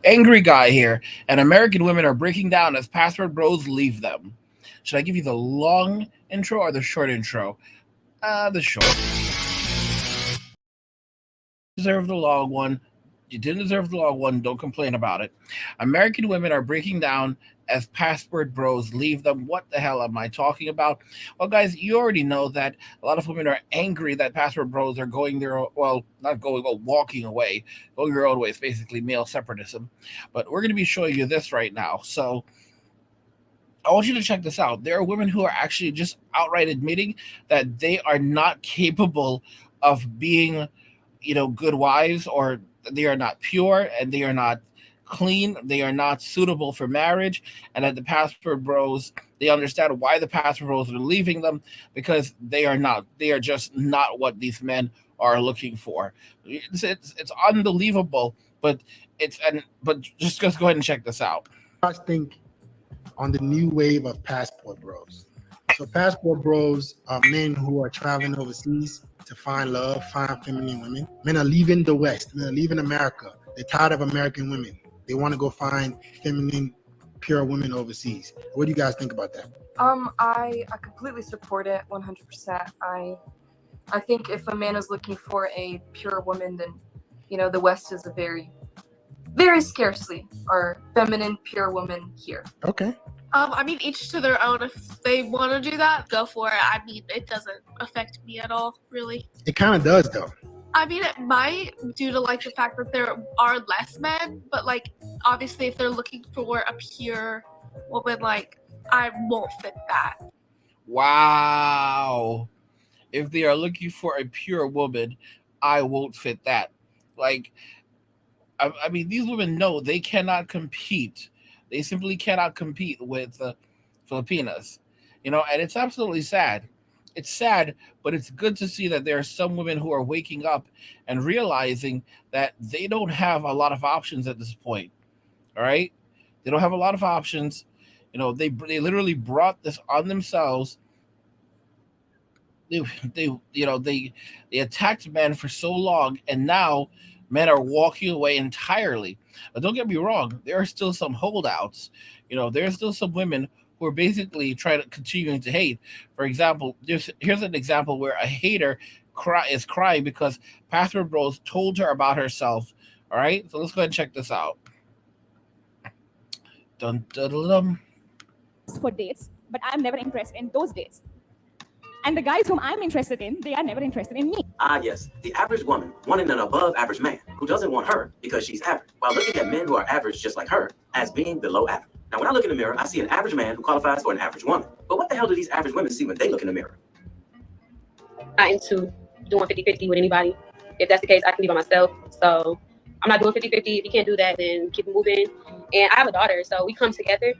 Angry guy here, and American women are breaking down as password bros leave them. Should I give you the long intro or the short intro? The short. Deserve the long one. You didn't deserve the long one. Don't complain about it. American women are breaking down as password bros leave them. What the hell am I talking about? Well, guys, you already know that a lot of women are angry that password bros are going their well, not going, well, walking away, going their own way. It's basically male separatism. But we're going to be showing you this right now. So I want you to check this out. There are women who are actually just outright admitting that they are not capable of being, good wives, or they are not pure and they are not clean. They are not suitable for marriage. And that the password bros, they understand why the password bros are leaving them, because they are not. They are just not what these men are looking for. It's unbelievable, but just go ahead and check this out. I think on the new wave of passport bros. So passport bros are men who are traveling overseas to find love, find feminine women. Men are leaving the West. Men are leaving America. They're tired of American women. They want to go find feminine, pure women overseas. What do you guys think about that? I completely support it 100%. I think if a man is looking for a pure woman, then the West is a very, very scarcely or feminine pure woman here. Okay. I mean, each to their own. If they want to do that, go for it. I mean, it doesn't affect me at all, really. It kind of does, though. I mean, it might, due to the fact that there are less men, but obviously if they're looking for a pure woman, I won't fit that. Wow. If they are looking for a pure woman, I won't fit that. I mean, these women know they cannot compete. They simply cannot compete with Filipinas, and it's absolutely sad. It's sad, but it's good to see that there are some women who are waking up and realizing that they don't have a lot of options at this point. All right, they don't have a lot of options. They literally brought this on themselves. They attacked men for so long, and now men are walking away entirely. But don't get me wrong, there are still some holdouts. There are still some women who are basically trying to continuing to hate. For example, here's an example where a hater is crying because Password Bros told her about herself. All right, so let's go ahead and check this out. Dun, dun, dun, dun. For dates, but I'm never interested in those dates. And the guys whom I'm interested in, they are never interested in me. Yes. The average woman wanting an above average man who doesn't want her because she's average, while looking at men who are average just like her as being below average. Now, when I look in the mirror, I see an average man who qualifies for an average woman. But what the hell do these average women see when they look in the mirror? Not into doing 50-50 with anybody. If that's the case, I can be by myself. So I'm not doing 50-50. If you can't do that, then keep it moving. And I have a daughter, so we come together.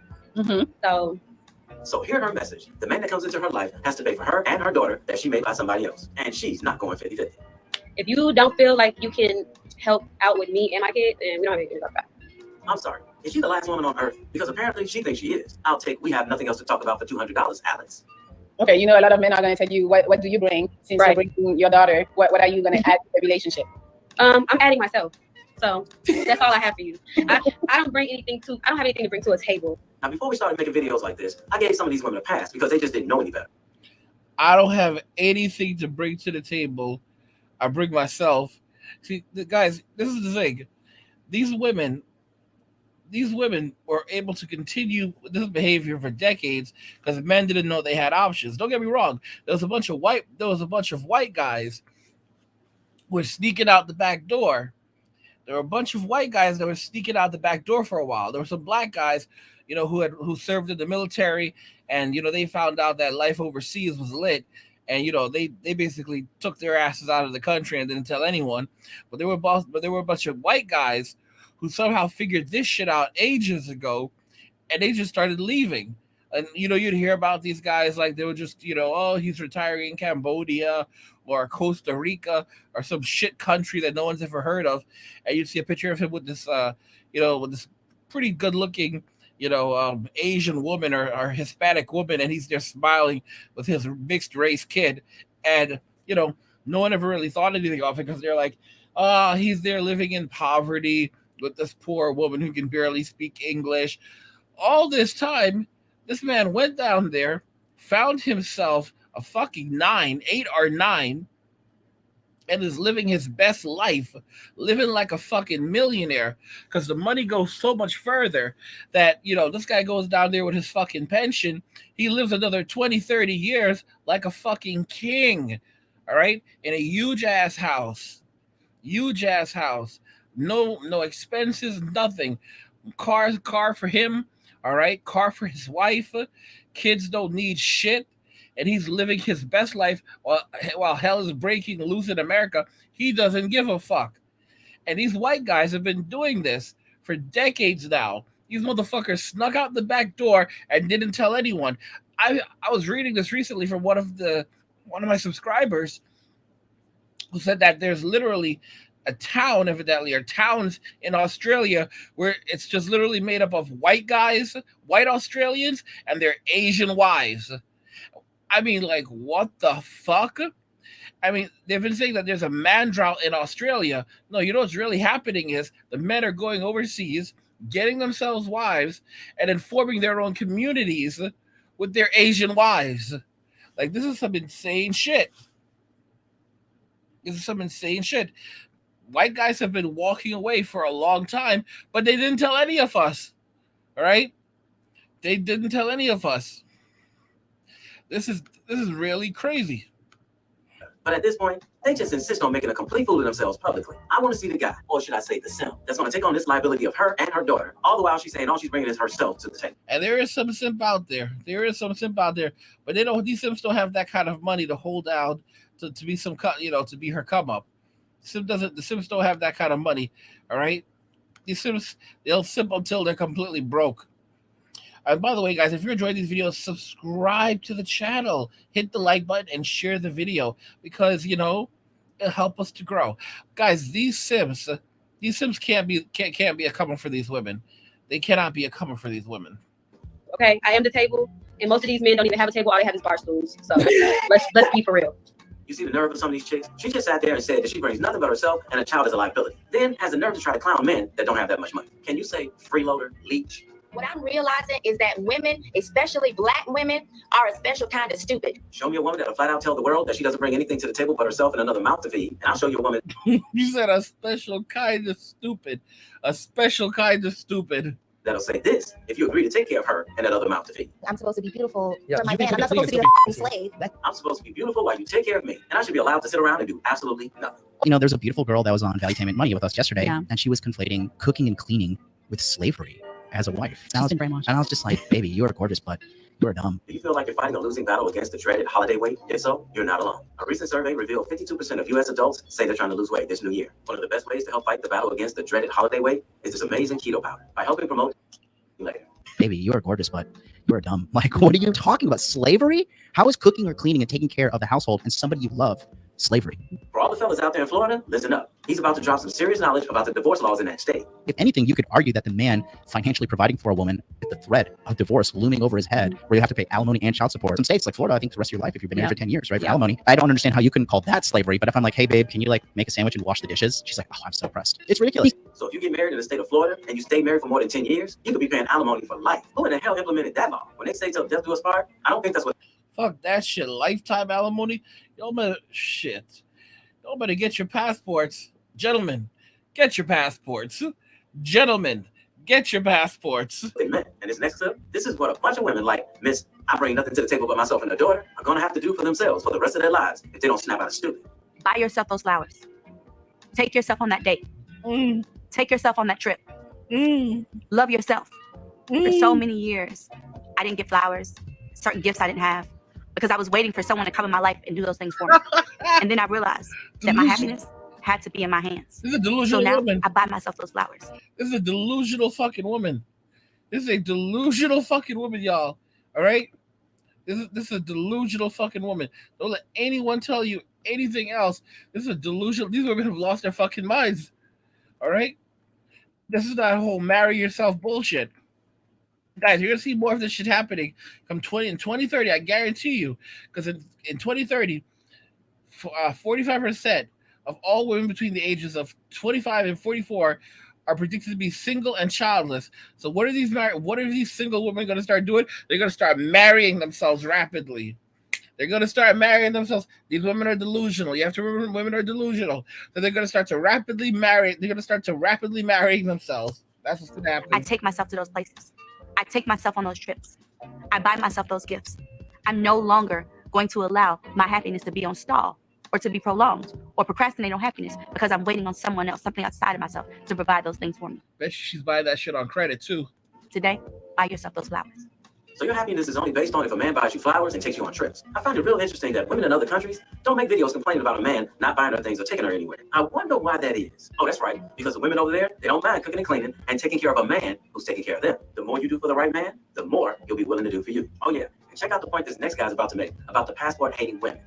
So hear her message. The man that comes into her life has to pay for her and her daughter that she made by somebody else. And she's not going 50-50. If you don't feel like you can help out with me and my kid, then we don't have anything to talk about. I'm sorry. Is she the last woman on earth? Because apparently she thinks she is. We have nothing else to talk about for $200, Alex. Okay, a lot of men are going to tell you, what do you bring? Since you're bringing your daughter, what are you going to add to the relationship? I'm adding myself. So that's all I have for you. I don't bring anything I don't have anything to bring to a table. Now, before we started making videos like this, I gave some of these women a pass because they just didn't know any better. I don't have anything to bring to the table. I bring myself. See, guys, this is the thing. These women were able to continue this behavior for decades because men didn't know they had options. Don't get me wrong. There was a bunch of white guys who were sneaking out the back door. There were a bunch of white guys that were sneaking out the back door for a while. There were some black guys, who served in the military, and they found out that life overseas was lit, and they basically took their asses out of the country and didn't tell anyone. But there were a bunch of white guys who somehow figured this shit out ages ago, and they just started leaving. And you'd hear about these guys like they were just oh, he's retiring in Cambodia or Costa Rica or some shit country that no one's ever heard of, and you'd see a picture of him with this with this pretty good looking Asian woman or Hispanic woman, and he's just smiling with his mixed race kid, and no one ever really thought anything of it because they're like, he's there living in poverty, with this poor woman who can barely speak English. All this time, this man went down there, found himself a fucking 8 or 9, and is living his best life, living like a fucking millionaire, because the money goes so much further that, this guy goes down there with his fucking pension. He lives another 20, 30 years like a fucking king, all right, in a huge ass house. No expenses, nothing. Car for him, all right, car for his wife. Kids don't need shit, and he's living his best life while hell is breaking loose in America. He doesn't give a fuck. And these white guys have been doing this for decades now. These motherfuckers snuck out the back door and didn't tell anyone. I was reading this recently from one of my subscribers, who said that there's literally a town, evidently, or towns in Australia where it's just literally made up of white guys, white Australians, and their Asian wives. I mean, like, what the fuck? I mean, they've been saying that there's a man drought in Australia. No, what's really happening is the men are going overseas, getting themselves wives, and then forming their own communities with their Asian wives. Like, this is some insane shit. White guys have been walking away for a long time, but they didn't tell any of us. All right? They didn't tell any of us. This is really crazy. But at this point, they just insist on making a complete fool of themselves publicly. I want to see the guy, or should I say the simp, that's going to take on this liability of her and her daughter, all the while she's saying all she's bringing is herself to the table. And there is some simp out there. But these simps don't have that kind of money to hold out to be to be her come up. The simps don't have that kind of money. All right, these simps, they'll simp until they're completely broke. And by the way, guys, if you're enjoying these videos, subscribe to the channel, hit the like button, and share the video, because it'll help us to grow. Guys, these simps can't be a comer for these women. They cannot be a comer for these women. Okay, I am the table, and most of these men don't even have a table. All they have is bar stools. So let's be for real. You see the nerve of some of these chicks? She just sat there and said that she brings nothing but herself and a child as a liability. Then has the nerve to try to clown men that don't have that much money. Can you say freeloader, leech? What I'm realizing is that women, especially black women, are a special kind of stupid. Show me a woman that'll flat out tell the world that she doesn't bring anything to the table but herself and another mouth to feed, and I'll show you a woman. You said a special kind of stupid. That'll say this if you agree to take care of her and that other mouth to feed. I'm supposed to be beautiful for my man. I'm not supposed to be a slave. I'm supposed to be beautiful while you take care of me, and I should be allowed to sit around and do absolutely nothing. There's a beautiful girl that was on Valuetainment Money with us yesterday, and she was conflating cooking and cleaning with slavery as a wife. And I was just like, baby, you are gorgeous, but you are dumb. Do you feel like you're fighting a losing battle against the dreaded holiday weight? If so, you're not alone. A recent survey revealed 52% of U.S. adults say they're trying to lose weight this new year. One of the best ways to help fight the battle against the dreaded holiday weight is this amazing keto powder. By helping promote later. Baby, you are gorgeous, but you are dumb. Like, what are you talking about? Slavery? How is cooking or cleaning and taking care of the household and somebody you love slavery? For all the fellas out there in Florida, listen up. He's about to drop some serious knowledge about the divorce laws in that state. If anything, you could argue that the man financially providing for a woman with the threat of divorce looming over his head, where you have to pay alimony and child support. Some states like Florida, I think the rest of your life, if you've been married for 10 years, right? For alimony. I don't understand how you couldn't call that slavery. But if I'm like, hey, babe, can you make a sandwich and wash the dishes? She's like, oh, I'm so pressed. It's ridiculous. So if you get married in the state of Florida and you stay married for more than 10 years, you could be paying alimony for life. Who in the hell implemented that law? When they say till death do us part, I don't think that's what. Fuck that shit. Lifetime alimony. Y'all better get your passports. Gentlemen, get your passports. Gentlemen, get your passports. They meant. And this next clip, this is what a bunch of women like Miss I bring nothing to the table but myself and their daughter are going to have to do for themselves for the rest of their lives if they don't snap out of stupid. Buy yourself those flowers. Take yourself on that date. Take yourself on that trip. Love yourself. For so many years, I didn't get flowers, certain gifts I didn't have, because I was waiting for someone to come in my life and do those things for me. And then I realized that my happiness had to be in my hands. This is a delusional woman. I buy myself those flowers. This is a delusional fucking woman. This is a delusional fucking woman, y'all. All right? This is a delusional fucking woman. Don't let anyone tell you anything else. This is a delusional. These women have lost their fucking minds. All right? This is that whole marry yourself bullshit. Guys, you're going to see more of this shit happening in 2030, I guarantee you. Because in 2030, 45% of all women between the ages of 25 and 44 are predicted to be single and childless. So what are these single women going to start doing? They're going to start marrying themselves rapidly. They're going to start marrying themselves. These women are delusional. You have to remember, women are delusional. So they're going to start to rapidly marry. They're going to start to rapidly marrying themselves. That's what's going to happen. I take myself to those places. I take myself on those trips. I buy myself those gifts. I'm no longer going to allow my happiness to be on stall or to be prolonged or procrastinate on happiness because I'm waiting on someone else, something outside of myself, to provide those things for me. Bet she's buying that shit on credit too. Today, buy yourself those flowers. So your happiness is only based on if a man buys you flowers and takes you on trips. I find it real interesting that women in other countries don't make videos complaining about a man not buying her things or taking her anywhere. I wonder why that is. Oh, that's right. Because the women over there, they don't mind cooking and cleaning and taking care of a man who's taking care of them. The more you do for the right man, the more he'll be willing to do for you. Oh yeah. And check out the point this next guy's about to make about the passport-hating women.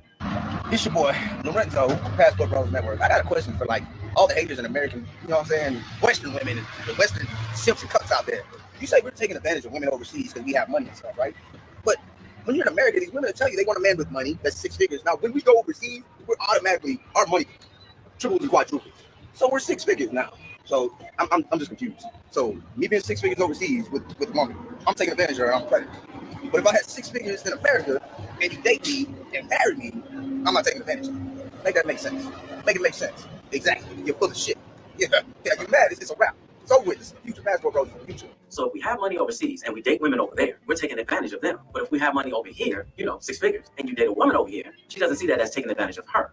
It's your boy, Lorenzo, Passport Bros Network. I got a question for like all the haters in American, you know what I'm saying, Western women and the Western simps and cucks out there. You say we're taking advantage of women overseas because we have money and stuff, right? But when you're in America, these women will tell you they want a man with money that's 6 figures. Now, when we go overseas, we're automatically, our money triples and quadruples. So we're 6 figures now. So I'm just confused. So me being 6 figures overseas with money, I'm taking advantage of her, I'm credit. But if I had 6 figures in America and you date me and marry me, I'm not taking advantage of you. Make that make sense. Make it make sense. Exactly. You're full of shit. Yeah, you're mad. It's a wrap. It's over with. It's the future. Passport Bros is the future. So if we have money overseas and we date women over there, we're taking advantage of them. But if we have money over here, 6 figures, and you date a woman over here, she doesn't see that as taking advantage of her.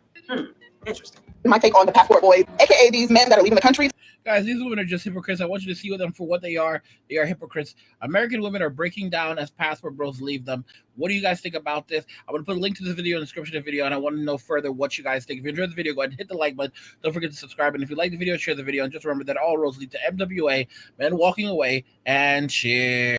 Interesting. My take on the passport boys, aka these men that are leaving the country. Guys, these women are just hypocrites. I want you to see them for what they are. They are hypocrites. American women are breaking down as passport bros leave them. What do you guys think about this? I'm going to put a link to this video in the description of the video, and I want to know further what you guys think. If you enjoyed the video, go ahead and hit the like button. Don't forget to subscribe. And if you like the video, share the video. And just remember that all roads lead to MWA, men walking away, and cheers.